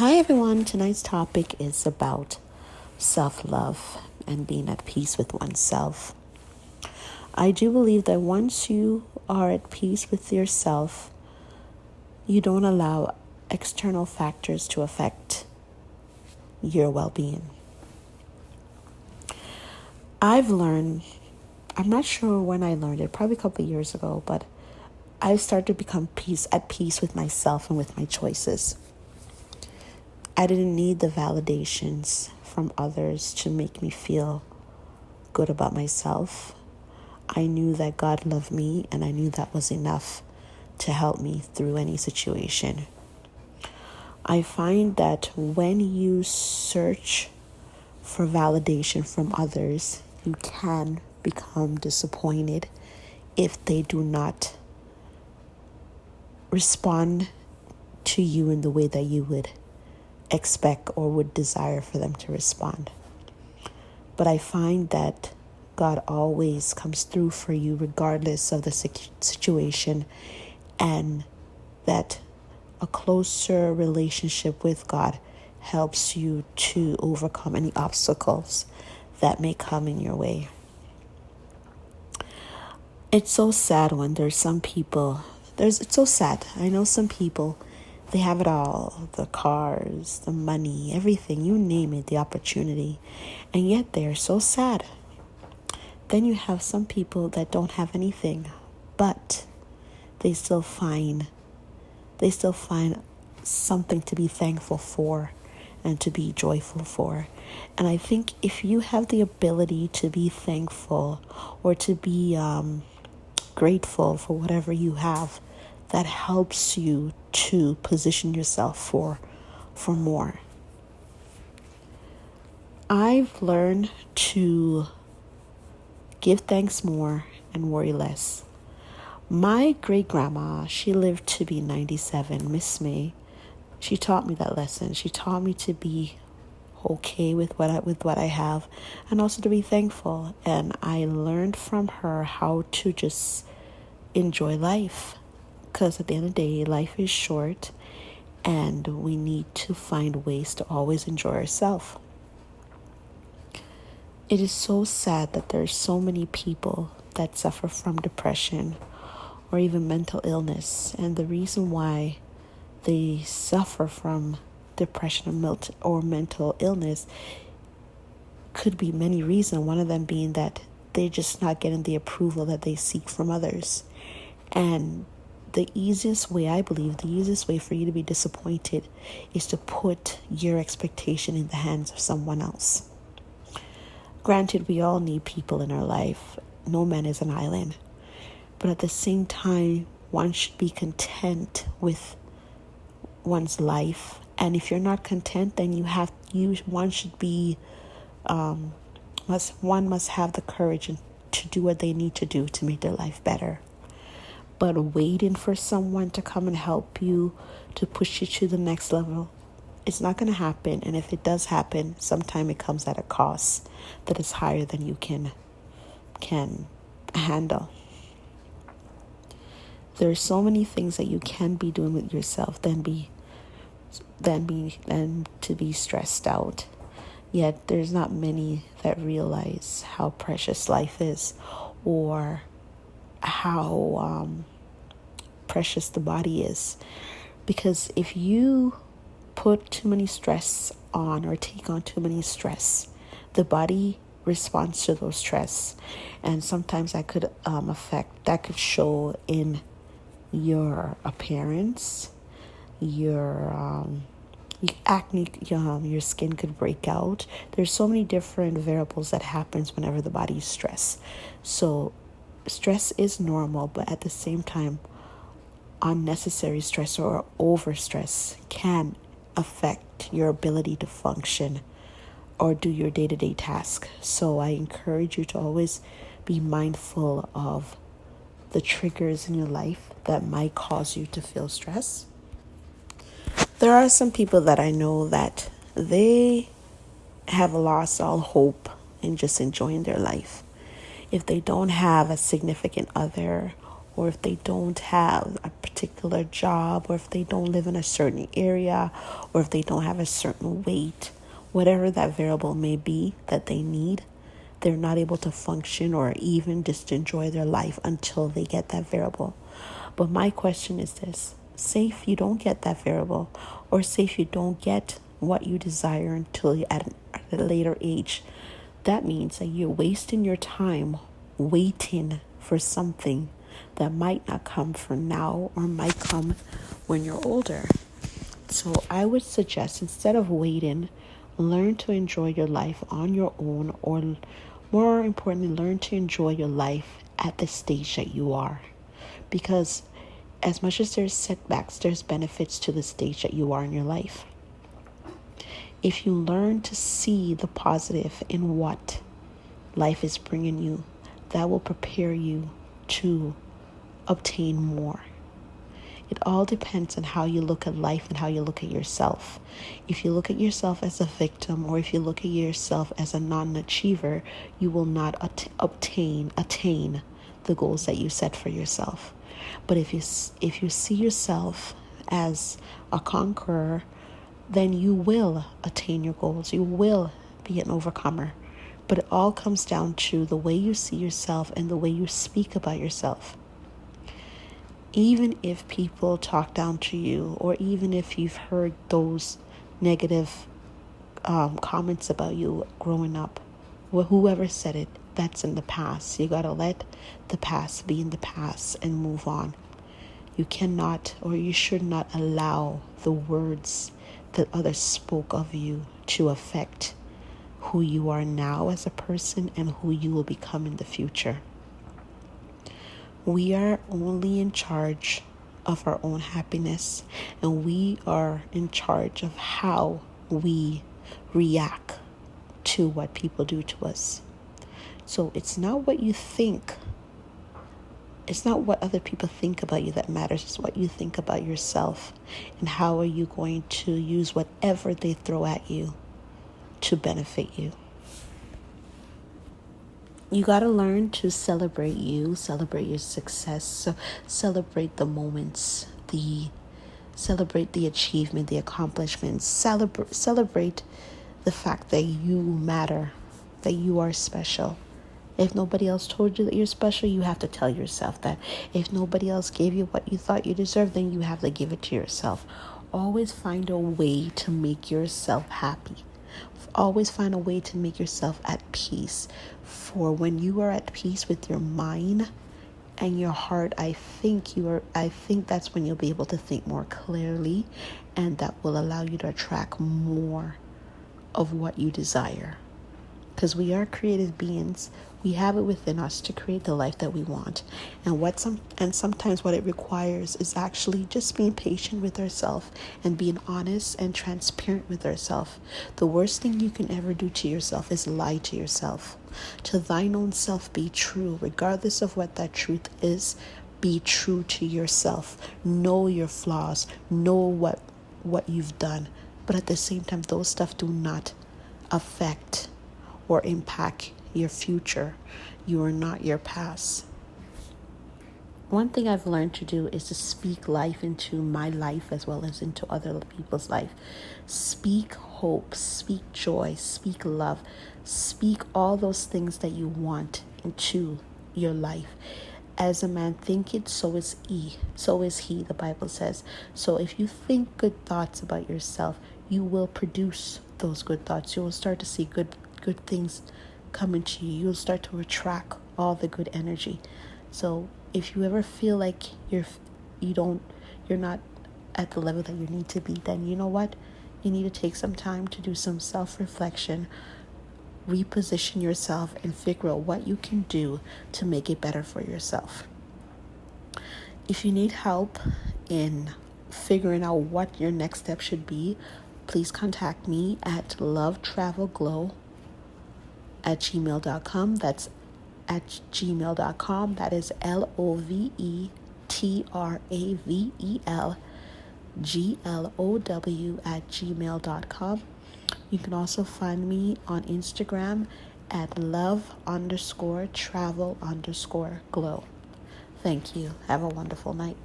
Hi everyone, tonight's topic is about self-love and being at peace with oneself. I do believe that once you are at peace with yourself, you don't allow external factors to affect your well-being. I've learned, I'm not sure when I learned it, probably a couple of years ago, but I started to become at peace with myself and with my choices. I didn't need the validations from others to make me feel good about myself. I knew that God loved me, and I knew that was enough to help me through any situation. I find that when you search for validation from others, you can become disappointed if they do not respond to you in the way that you would expect or would desire for them to respond. But I find that God always comes through for you regardless of the situation, and that a closer relationship with God helps you to overcome any obstacles that may come in your way. It's so sad when there's some people, it's so sad. I know some people, they have it all, the cars, the money, everything, you name it, the opportunity, and yet they're so sad. Then you have some people that don't have anything, but they still find something to be thankful for and to be joyful for. And I think if you have the ability to be thankful or to be grateful for whatever you have, that helps you to position yourself for more. I've learned to give thanks more and worry less. My great-grandma, she lived to be 97, Miss May. She taught me that lesson. She taught me to be okay with what I have, and also to be thankful. And I learned from her how to just enjoy life, because at the end of the day, life is short, and we need to find ways to always enjoy ourselves. It is so sad that there are so many people that suffer from depression or even mental illness, and the reason why they suffer from depression or mental illness could be many reasons. One of them being that they're just not getting the approval that they seek from others. And the easiest way for you to be disappointed is to put your expectation in the hands of someone else. Granted, we all need people in our life. No man is an island. But at the same time, one should be content with one's life. And if you're not content, then one should be one must have the courage to do what they need to do to make their life better. But waiting for someone to come and help you, to push you to the next level, it's not going to happen. And if it does happen, sometimes it comes at a cost that is higher than you can handle. There are so many things that you can be doing with yourself than to be stressed out. Yet there's not many that realize how precious life is, or how precious the body is. Because if you put too many stress on or take on too many stress, the body responds to those stress, and sometimes that could show in your appearance, your acne, your skin could break out. There's so many different variables that happens whenever the body is stressed. So stress is normal, but at the same time, unnecessary stress or overstress can affect your ability to function or do your day-to-day task. So I encourage you to always be mindful of the triggers in your life that might cause you to feel stress. There are some people that I know that they have lost all hope in just enjoying their life. If they don't have a significant other or if they don't have a particular job, or if they don't live in a certain area, or if they don't have a certain weight, whatever that variable may be that they need, they're not able to function or even just enjoy their life until they get that variable. But my question is this: say if you don't get that variable, or say if you don't get what you desire until you're at a later age, that means that you're wasting your time waiting for something that might not come for now or might come when you're older. So I would suggest, instead of waiting, learn to enjoy your life on your own, or more importantly, learn to enjoy your life at the stage that you are. Because as much as there's setbacks, there's benefits to the stage that you are in your life. If you learn to see the positive in what life is bringing you, that will prepare you to obtain more. It all depends on how you look at life and how you look at yourself. If you look at yourself as a victim, or if you look at yourself as a non-achiever, you will not attain the goals that you set for yourself. But if you see yourself as a conqueror, then you will attain your goals. You will be an overcomer. But it all comes down to the way you see yourself and the way you speak about yourself. Even if people talk down to you, or even if you've heard those negative comments about you growing up, whoever said it, that's in the past. You got to let the past be in the past and move on. You cannot, or you should not, allow the words that others spoke of you to affect who you are now as a person and who you will become in the future. We are only in charge of our own happiness, and we are in charge of how we react to what people do to us. So it's not what you think. It's not what other people think about you that matters. It's what you think about yourself, and how are you going to use whatever they throw at you to benefit you. You got to learn to celebrate you, celebrate your success, so celebrate the moments, celebrate the achievement, the accomplishments, celebrate the fact that you matter, that you are special. If nobody else told you that you're special, you have to tell yourself that. If nobody else gave you what you thought you deserved, then you have to give it to yourself. Always find a way to make yourself happy. Always find a way to make yourself at peace. For when you are at peace with your mind and your heart, I think that's when you'll be able to think more clearly, and that will allow you to attract more of what you desire. Because we are creative beings. We have it within us to create the life that we want. And sometimes what it requires is actually just being patient with ourselves and being honest and transparent with ourselves. The worst thing you can ever do to yourself is lie to yourself. To thine own self be true, regardless of what that truth is. Be true to yourself. Know your flaws. Know what you've done. But at the same time, those stuff do not affect or impact your future. You are not your past. One thing I've learned to do is to speak life into my life as well as into other people's life. Speak hope, speak joy, speak love, speak all those things that you want into your life. As a man thinketh, so is he, the Bible says. So if you think good thoughts about yourself, you will produce those good thoughts. You will start to see good things coming to you. You'll start to attract all the good energy. So if you ever feel like you're not at the level that you need to be, then you know what? You need to take some time to do some self-reflection, reposition yourself, and figure out what you can do to make it better for yourself. If you need help in figuring out what your next step should be, please contact me at lovetravelglow@gmail.com. That's at gmail.com. That is LOVETRAVELGLOW@gmail.com. You can also find me on Instagram at love_travel_glow. Thank you. Have a wonderful night.